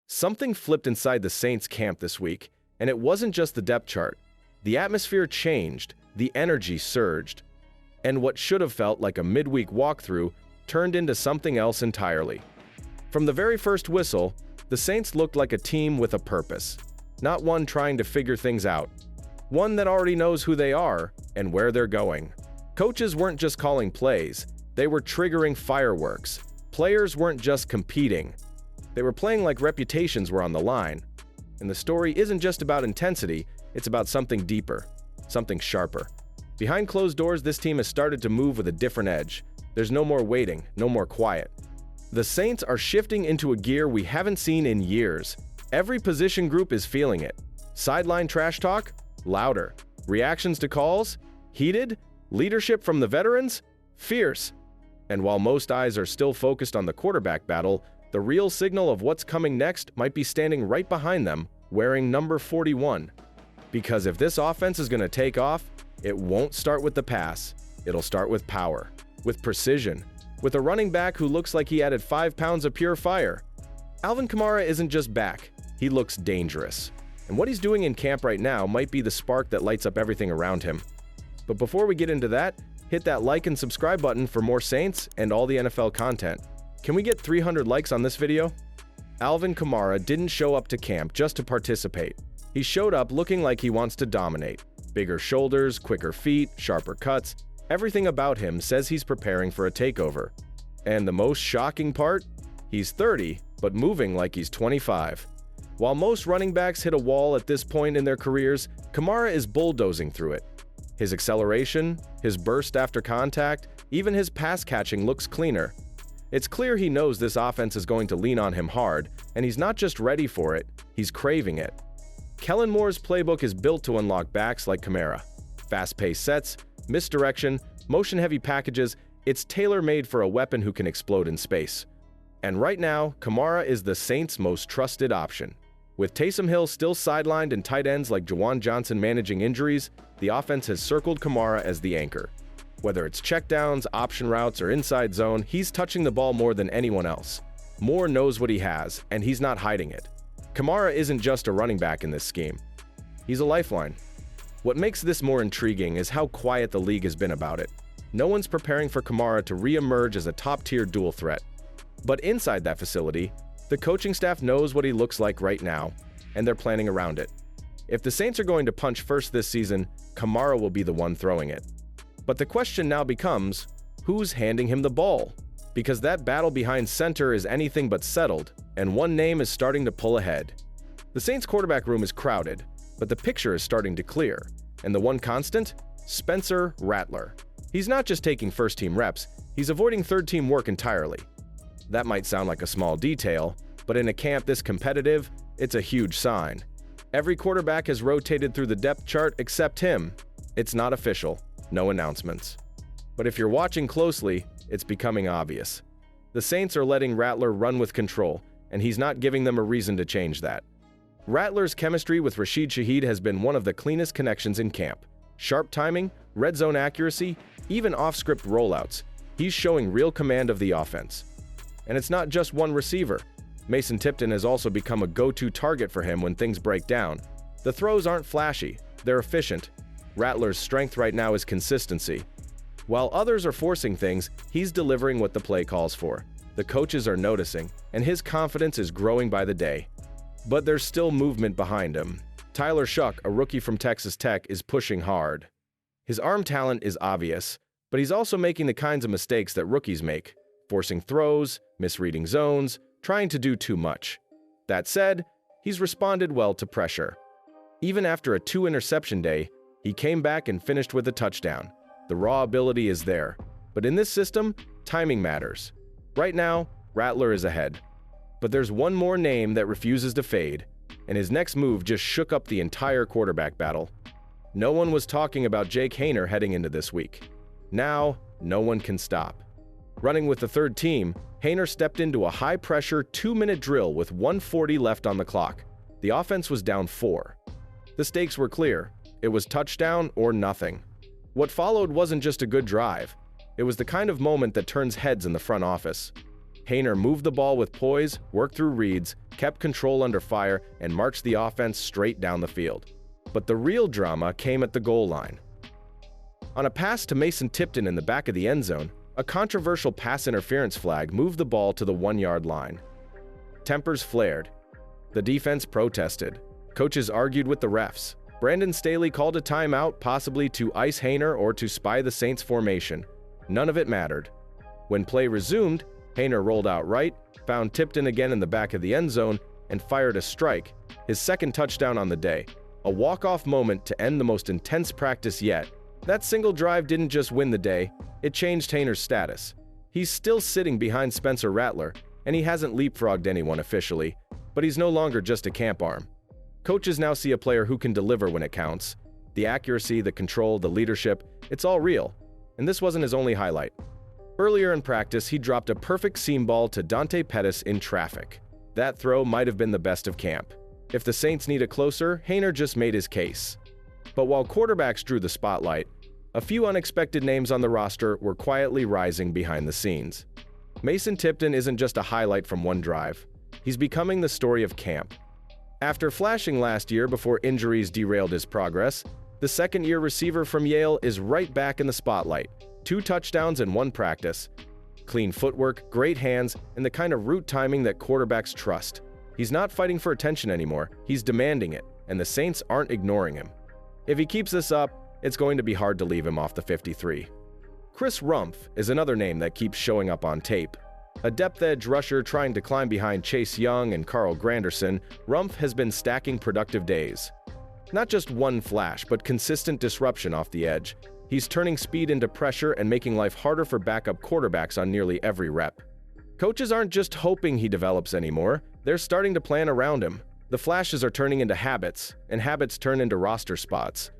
Something flipped inside the Saints camp this week, and it wasn't just the depth chart. The atmosphere changed, the energy surged, and what should have felt like a midweek walkthrough turned into something else entirely. From the very first whistle, the Saints looked like a team with a purpose, not one trying to figure things out, one that already knows who they are and where they're going. Coaches weren't just calling plays, they were triggering fireworks. Players weren't just competing, they were playing like reputations were on the line. And the story isn't just about intensity, it's about something deeper, something sharper. Behind closed doors, this team has started to move with a different edge. There's no more waiting, no more quiet. The Saints are shifting into a gear we haven't seen in years. Every position group is feeling it. Sideline trash talk? Louder. Reactions to calls? Heated. Leadership from the veterans? Fierce. And while most eyes are still focused on the quarterback battle, the real signal of what's coming next might be standing right behind them, wearing number 41. Because if this offense is going to take off, it won't start with the pass. It'll start with power, with precision, with a running back who looks like he added 5 pounds of pure fire. Alvin Kamara isn't just back, he looks dangerous. And what he's doing in camp right now might be the spark that lights up everything around him. But before we get into that, hit that like and subscribe button for more Saints and all the NFL content. Can we get 300 likes on this video? Alvin Kamara didn't show up to camp just to participate. He showed up looking like he wants to dominate. Bigger shoulders, quicker feet, sharper cuts. Everything about him says he's preparing for a takeover. And the most shocking part? He's 30, but moving like he's 25. While most running backs hit a wall at this point in their careers, Kamara is bulldozing through it. His acceleration, his burst after contact, even his pass catching looks cleaner. It's clear he knows this offense is going to lean on him hard, and he's not just ready for it, he's craving it. Kellen Moore's playbook is built to unlock backs like Kamara. Fast-paced sets, misdirection, motion-heavy packages, it's tailor-made for a weapon who can explode in space. And right now, Kamara is the Saints' most trusted option. With Taysom Hill still sidelined and tight ends like Juwan Johnson managing injuries, the offense has circled Kamara as the anchor. Whether it's checkdowns, option routes, or inside zone, he's touching the ball more than anyone else. Moore knows what he has, and he's not hiding it. Kamara isn't just a running back in this scheme. He's a lifeline. What makes this more intriguing is how quiet the league has been about it. No one's preparing for Kamara to re-emerge as a top-tier dual threat. But inside that facility, the coaching staff knows what he looks like right now, and they're planning around it. If the Saints are going to punch first this season, Kamara will be the one throwing it. But the question now becomes, who's handing him the ball? Because that battle behind center is anything but settled, and one name is starting to pull ahead. The Saints quarterback room is crowded, but the picture is starting to clear. And the one constant? Spencer Rattler. He's not just taking first-team reps, he's avoiding third-team work entirely. That might sound like a small detail, but in a camp this competitive, it's a huge sign. Every quarterback has rotated through the depth chart except him. It's not official. No announcements. But if you're watching closely, it's becoming obvious. The Saints are letting Rattler run with control, and he's not giving them a reason to change that. Rattler's chemistry with Rashid Shaheed has been one of the cleanest connections in camp. Sharp timing, red zone accuracy, even off-script rollouts. He's showing real command of the offense. And it's not just one receiver. Mason Tipton has also become a go-to target for him when things break down. The throws aren't flashy, they're efficient. Rattler's strength right now is consistency. While others are forcing things, he's delivering what the play calls for. The coaches are noticing, and his confidence is growing by the day. But there's still movement behind him. Tyler Shuck, a rookie from Texas Tech, is pushing hard. His arm talent is obvious, but he's also making the kinds of mistakes that rookies make, forcing throws, misreading zones, trying to do too much. That said, he's responded well to pressure. Even after a 2-interception day, he came back and finished with a touchdown. The raw ability is there, but in this system, timing matters. Right now, Rattler is ahead. But there's one more name that refuses to fade, and his next move just shook up the entire quarterback battle. No one was talking about Jake Haener heading into this week. Now, no one can stop. Running with the third team, Haener stepped into a high-pressure 2-minute drill with 1:40 left on the clock. The offense was down 4. The stakes were clear. It was touchdown or nothing. What followed wasn't just a good drive. It was the kind of moment that turns heads in the front office. Hainer moved the ball with poise, worked through reads, kept control under fire, and marched the offense straight down the field. But the real drama came at the goal line. On a pass to Mason Tipton in the back of the end zone, a controversial pass interference flag moved the ball to the 1-yard line. Tempers flared. The defense protested. Coaches argued with the refs. Brandon Staley called a timeout, possibly to ice Hainer or to spy the Saints' formation. None of it mattered. When play resumed, Hainer rolled out right, found Tipton again in the back of the end zone, and fired a strike, his second touchdown on the day. A walk-off moment to end the most intense practice yet. That single drive didn't just win the day, it changed Hainer's status. He's still sitting behind Spencer Rattler, and he hasn't leapfrogged anyone officially, but he's no longer just a camp arm. Coaches now see a player who can deliver when it counts. The accuracy, the control, the leadership, it's all real. And this wasn't his only highlight. Earlier in practice, he dropped a perfect seam ball to Dante Pettis in traffic. That throw might have been the best of camp. If the Saints need a closer, Hainer just made his case. But while quarterbacks drew the spotlight, a few unexpected names on the roster were quietly rising behind the scenes. Mason Tipton isn't just a highlight from one drive. He's becoming the story of camp. After flashing last year before injuries derailed his progress, the second-year receiver from Yale is right back in the spotlight. 2 touchdowns in 1 practice. Clean footwork, great hands, and the kind of route timing that quarterbacks trust. He's not fighting for attention anymore, he's demanding it, and the Saints aren't ignoring him. If he keeps this up, it's going to be hard to leave him off the 53. Chris Rumph is another name that keeps showing up on tape. A depth-edge rusher trying to climb behind Chase Young and Carl Granderson, Rumph has been stacking productive days. Not just one flash, but consistent disruption off the edge. He's turning speed into pressure and making life harder for backup quarterbacks on nearly every rep. Coaches aren't just hoping he develops anymore, they're starting to plan around him. The flashes are turning into habits, and habits turn into roster spots.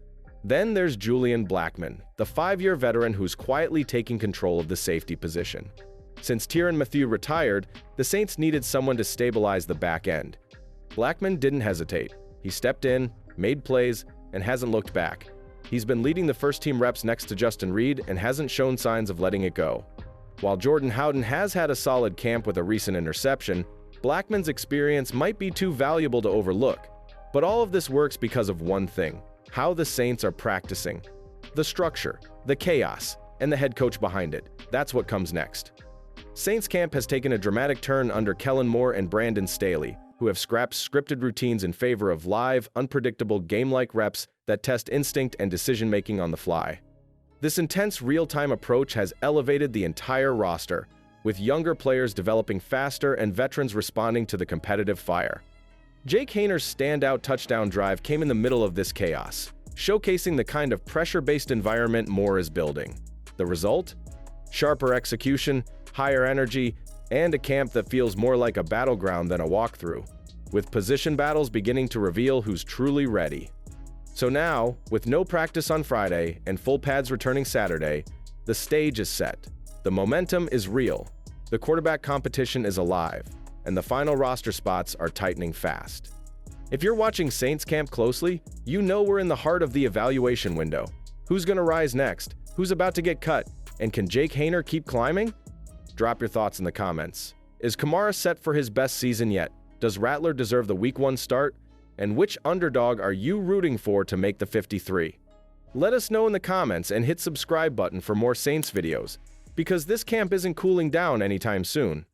Then there's Julian Blackmon, the 5-year veteran who's quietly taking control of the safety position. Since Tyrann Mathieu retired, the Saints needed someone to stabilize the back end. Blackmon didn't hesitate. He stepped in, made plays, and hasn't looked back. He's been leading the first-team reps next to Justin Reed and hasn't shown signs of letting it go. While Jordan Howden has had a solid camp with a recent interception, Blackmon's experience might be too valuable to overlook. But all of this works because of one thing: how the Saints are practicing. The structure, the chaos, and the head coach behind it. That's what comes next. Saints camp has taken a dramatic turn under Kellen Moore and Brandon Staley, who have scrapped scripted routines in favor of live, unpredictable game-like reps that test instinct and decision-making on the fly. This intense real-time approach has elevated the entire roster, with younger players developing faster and veterans responding to the competitive fire. Jake Hainer's standout touchdown drive came in the middle of this chaos, showcasing the kind of pressure-based environment Moore is building. The result? Sharper execution, higher energy, and a camp that feels more like a battleground than a walkthrough, with position battles beginning to reveal who's truly ready. So now, with no practice on Friday and full pads returning Saturday, the stage is set. The momentum is real, the quarterback competition is alive, and the final roster spots are tightening fast. If you're watching Saints camp closely, you know we're in the heart of the evaluation window. Who's going to rise next? Who's about to get cut? And can Jake Hainer keep climbing? Drop your thoughts in the comments. Is Kamara set for his best season yet? Does Rattler deserve the Week 1 start? And which underdog are you rooting for to make the 53? Let us know in the comments and hit subscribe button for more Saints videos, because this camp isn't cooling down anytime soon.